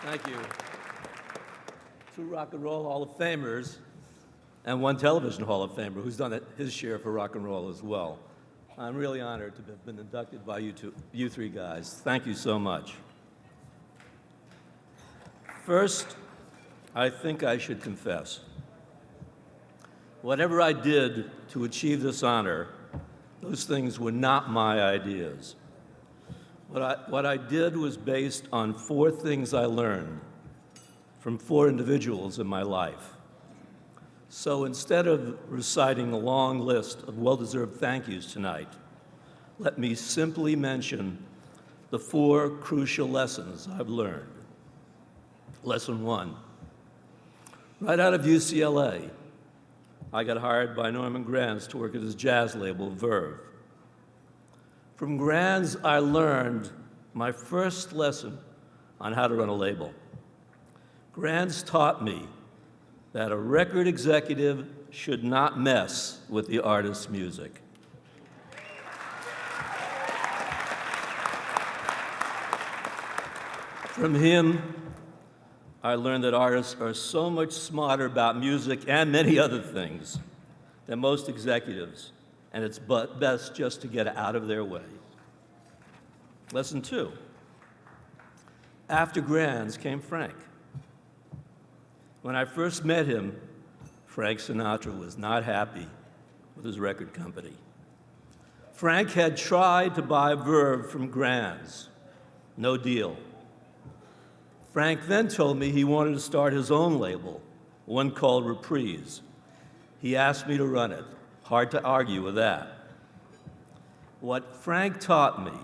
Thank you. Two Rock and Roll Hall of Famers and one Television Hall of Famer who's done his share for rock and roll as well. I'm really honored to have been inducted by you three guys. Thank you so much. First, I think I should confess. Whatever I did to achieve this honor, those things were not my ideas. What I did was based on four things I learned from four individuals in my life. So instead of reciting a long list of well-deserved thank yous tonight, let me simply mention the four crucial lessons I've learned. Lesson one, right out of UCLA, I got hired by Norman Granz to work at his jazz label, Verve. From Granz, I learned my first lesson on how to run a label. Granz taught me that a record executive should not mess with the artist's music. From him, I learned that artists are so much smarter about music and many other things than most executives, and it's best just to get out of their way. Lesson two, after Granz came Frank. When I first met him, Frank Sinatra was not happy with his record company. Frank had tried to buy Verve from Granz. No deal. Frank then told me he wanted to start his own label, one called Reprise. He asked me to run it. Hard to argue with that. What Frank taught me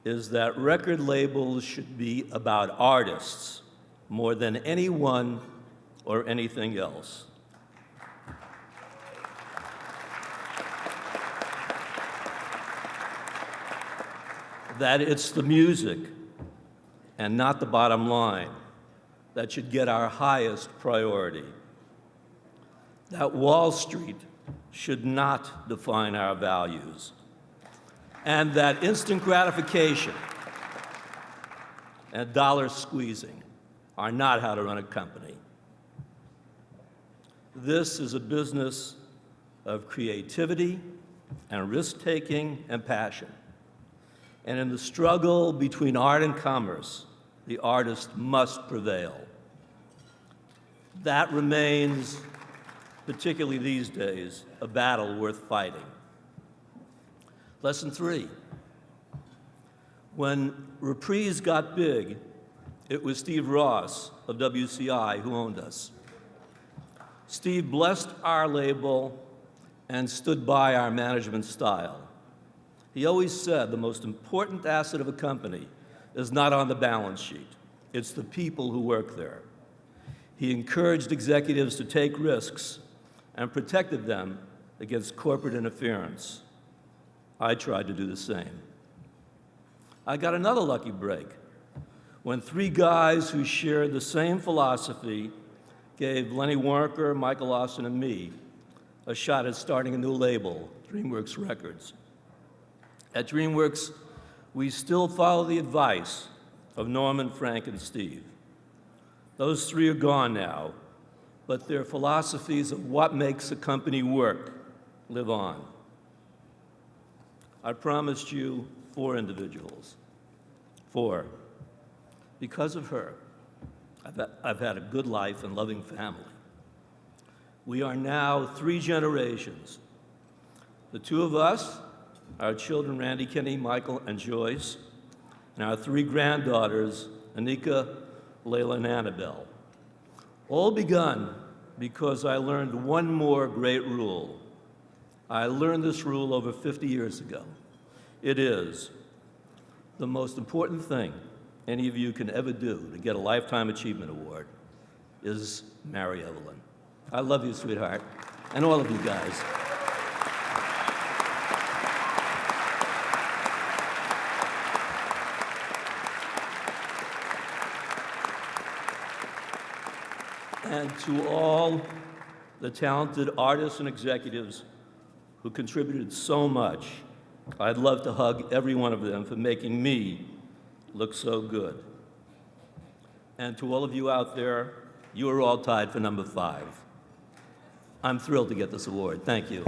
is that record labels should be about artists more than anyone or anything else. That it's the music and not the bottom line that should get our highest priority. That Wall Street should not define our values. And that instant gratification and dollar squeezing are not how to run a company. This is a business of creativity and risk-taking and passion. And in the struggle between art and commerce, the artist must prevail. That remains, particularly these days, a battle worth fighting. Lesson three, when Reprise got big, it was Steve Ross of WCI who owned us. Steve blessed our label and stood by our management style. He always said the most important asset of a company is not on the balance sheet. It's the people who work there. He encouraged executives to take risks and protected them against corporate interference. I tried to do the same. I got another lucky break when three guys who shared the same philosophy gave Lenny Waronker, Michael Austin, and me a shot at starting a new label, DreamWorks Records. At DreamWorks, we still follow the advice of Norman, Frank, and Steve. Those three are gone now, but their philosophies of what makes a company work live on. I promised you four individuals. Four. Because of her, I've had a good life and loving family. We are now three generations. The two of us, our children, Randy, Kenny, Michael, and Joyce, and our three granddaughters, Anika, Layla, and Annabelle. All begun because I learned one more great rule. I learned this rule over 50 years ago. It is the most important thing any of you can ever do to get a Lifetime Achievement Award is marry Evelyn. I love you, sweetheart, and all of you guys. And to all the talented artists and executives who contributed so much, I'd love to hug every one of them for making me look so good. And to all of you out there, you are all tied for number 5. I'm thrilled to get this award. Thank you.